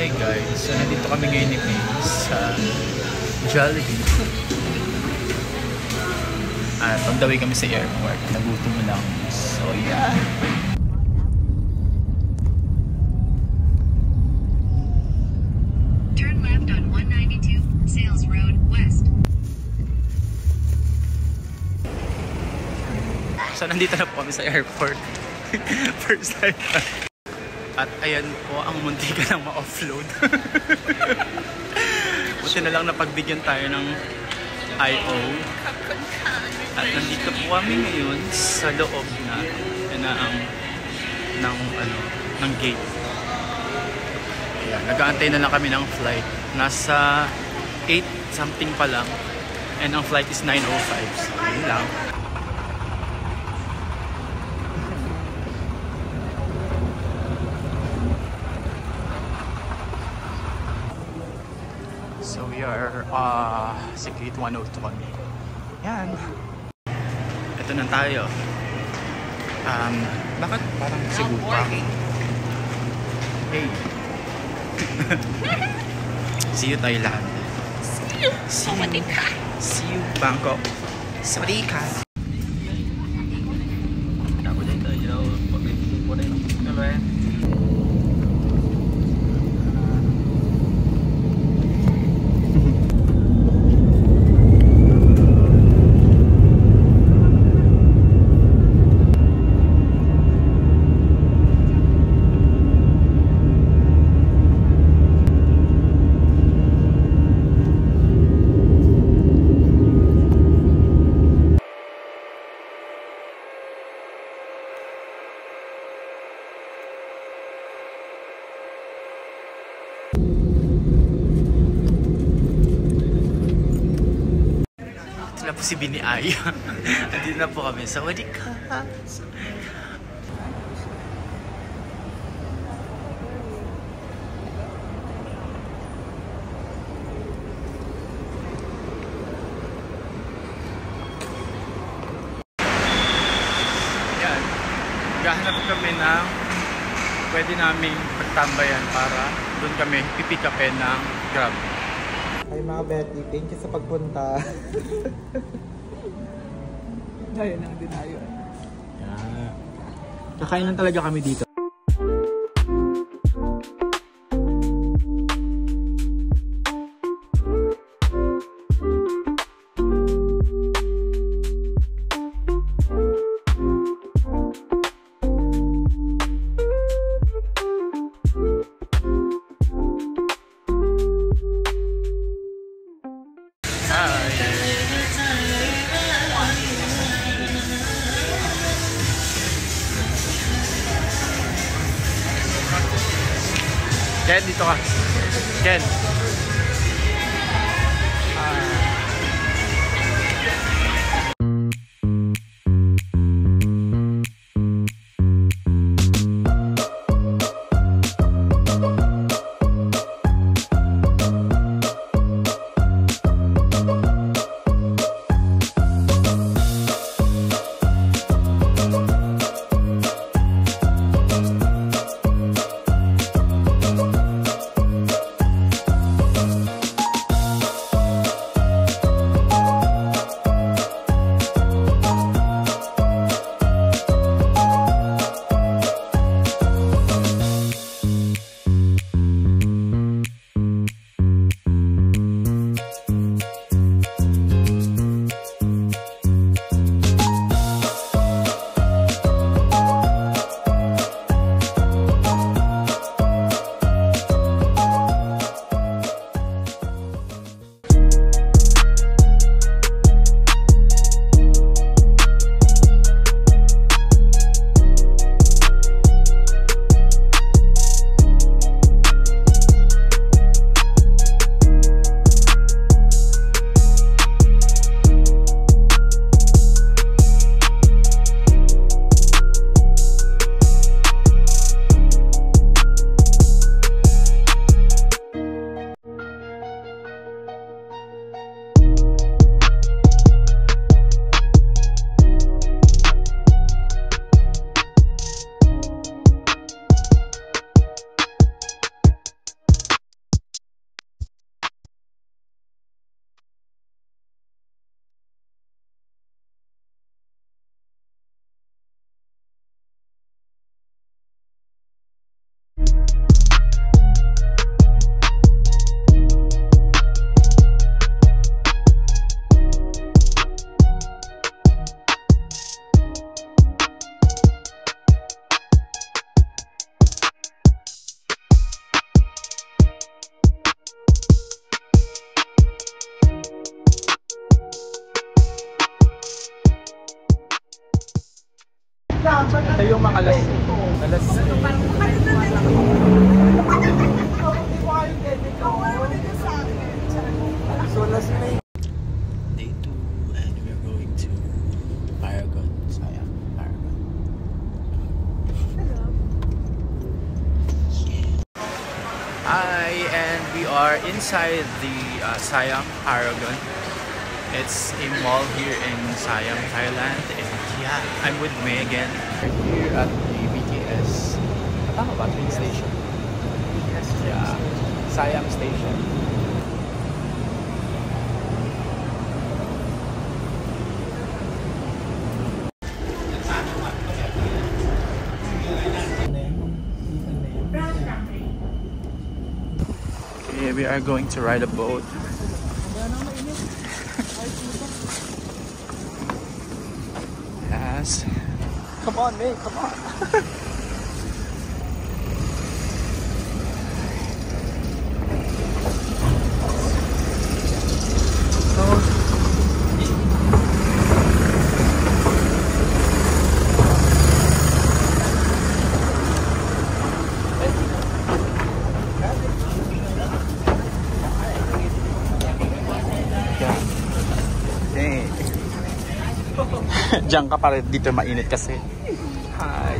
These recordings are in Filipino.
Hi guys, so nandito kami ngayon ni May sa Jollibee. At on the way kami sa airport, nagutom lang. So yeah. Turn left on 192 Sales Road West. So nandito na po kami sa airport. First time na. At ayan po ang muntikan ng ma-offload. Buti na lang napagbigyan tayo ng I.O. At nandito po kami ngayon sa loob na ng gate. Ayan, nag-aantay na lang kami ng flight. Nasa 8 something pa lang. And ang flight is 9:05. So yun lang. So we are sa gate 102 kami. Yan. Ito na tayo. Bakit parang siguro pa? Hey. See you Thailand. See you. Sawadika. See you Bangkok. Sawadika. Sila po si Bini Aya. Nandito na po kami. Sawadika. Yan. Gahanap kami ng pwede naming pagtambayan para doon kami pipick upin ng Grab. Hi mga Betty, thank you sa pagpunta. Dayo lang din tayo. Yeah. Kakain lang talaga kami dito. Ken, dito ka. Ken. yung mga alas. So last night. Day 2 and we're going to Paragon. Sayang, Paragon. Hi, and we are inside the Siam Paragon. It's a mall here in Siam, Thailand. And yeah, I'm with May again. We're here at the BTS. Tama ba? Train station? BTS, yeah. Siam Station. Okay, we are going to ride a boat. Yes. Come on, mate, come on. Diyan ka pa rin, dito mainit kasi. Hi.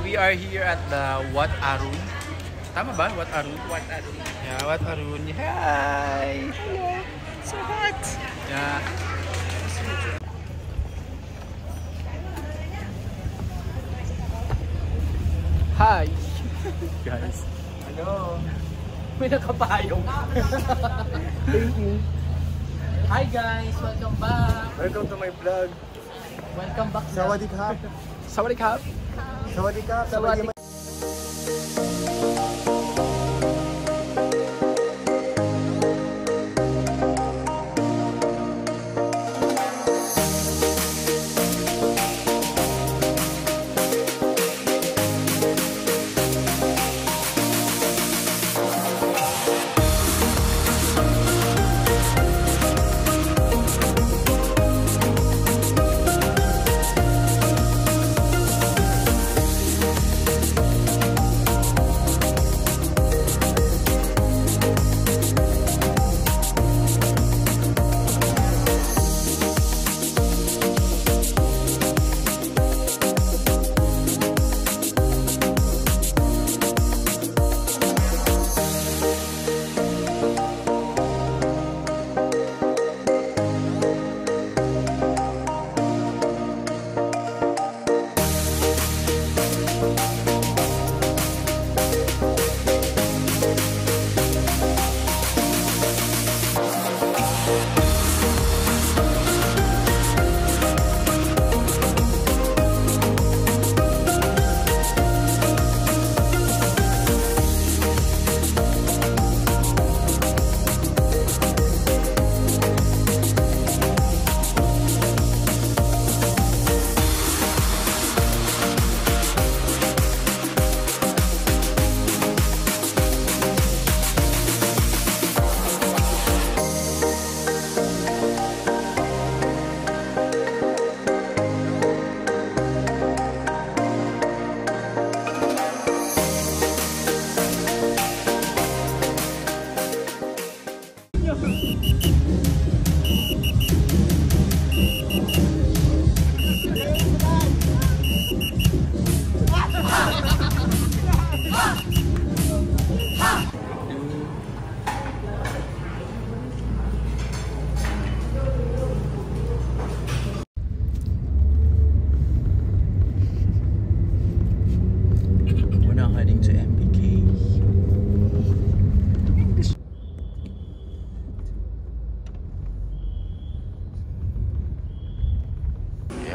We are here at the Wat Arun. Tama ba? Wat Arun? Wat Arun. Yeah, Wat Arun. Hi! Hello! So hot! Yeah. Hi! Guys. Hello. May nakapayong. Thank you. Hi guys! Welcome back! Welcome to my vlog. Welcome back sa... Sawadee krap. Sawadee krap! Sawadee krap. Sawadee.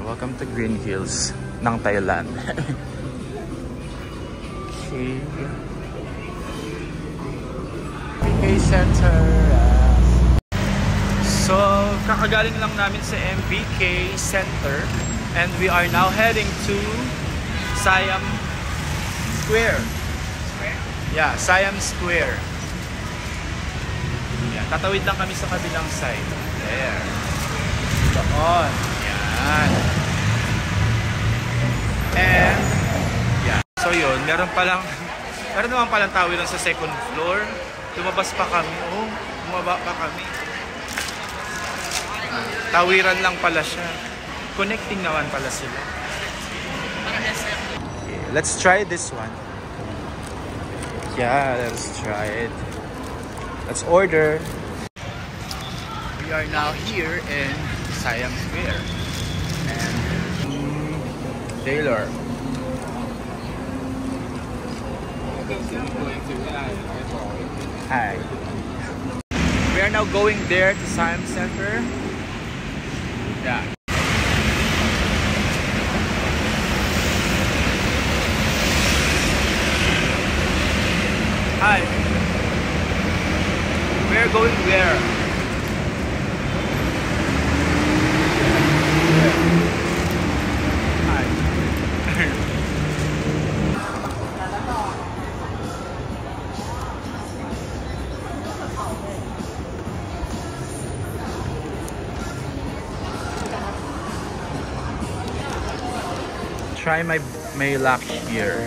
Welcome to Green Hills ng Thailand. Okay. MBK Center. So, kakagaling lang namin sa MBK Center and we are now heading to Siam Square. Yeah, Siam Square. Yeah, tatawid lang kami sa kabilang side. There. Doon. Yan. And yeah. So yun, meron naman palang tawiran sa second floor. Lumabas pa kami. Oh, bumaba pa kami. Tawiran lang pala siya. Connecting naman pala sila. Okay, let's try this one. Yeah, let's try it. Let's order. We are now here in Siam Square. And Taylor. Hi. We are now going there to Siam Center. Yeah. Hi. We're going where? Hi. Try my luck here.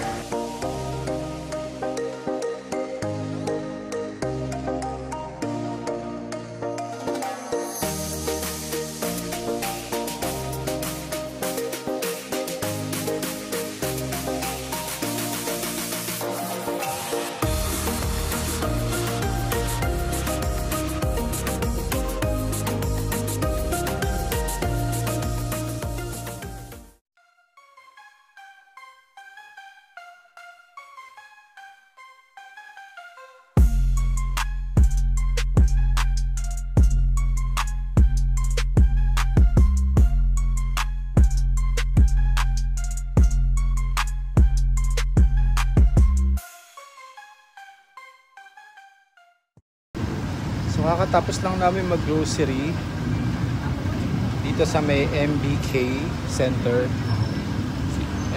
Kakatapos lang namin mag-grocery dito sa may MBK Center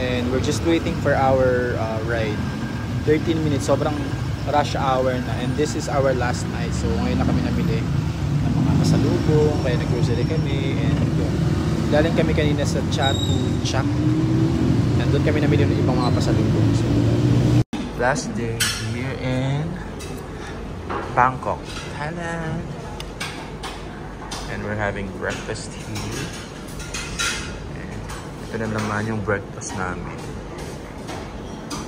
and we're just waiting for our ride. 13 minutes, sobrang rush hour na, and this is our last night. So ngayon na kami namili ng mga pasalubong, kaya nag-grocery kami, and yun. Galing kami kanina sa Chatuchak and doon kami namili ng ibang mga pasalubong. So last day here in Bangkok, Thailand, and we're having breakfast here. And ito na naman yung breakfast namin.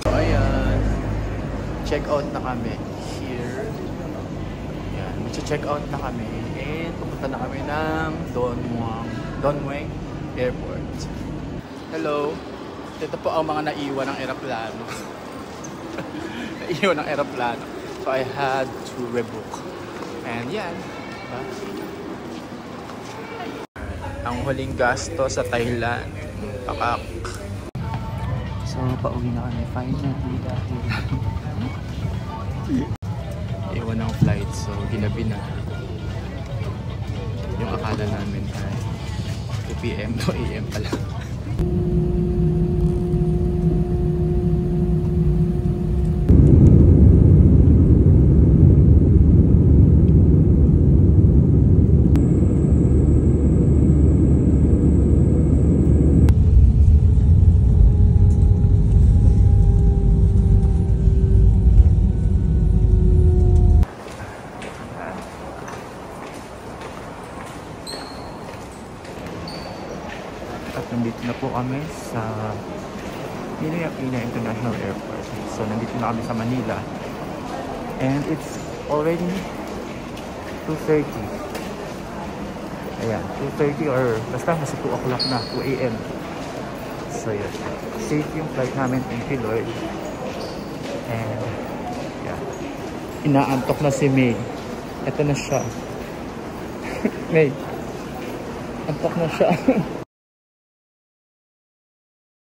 So ayan, check out na kami here. Ayan, mag-check out na kami and pupunta na kami ng Don Mueang Airport. Hello, ito po ang mga naiwan ng eroplano. Naiwan ng eroplano. So I had to rebook. And yan. Diba? Ang huling gasto sa Thailand. Pakak. So pauwi na kami finally dahil iwan ang flight. So ginabi na. Yung akala namin ay 2 PM to AM pala. Nandito na po kami sa Ninoy Aquino International Airport. So nandito na kami sa Manila. And it's already 2:30. Ayan, 2:30 or basta nasa 2 o'clock na, 2 AM. So yun, safe yung flight namin, thank you Lord. And yeah, inaantok na si May. Ito na siya. May, antok na siya.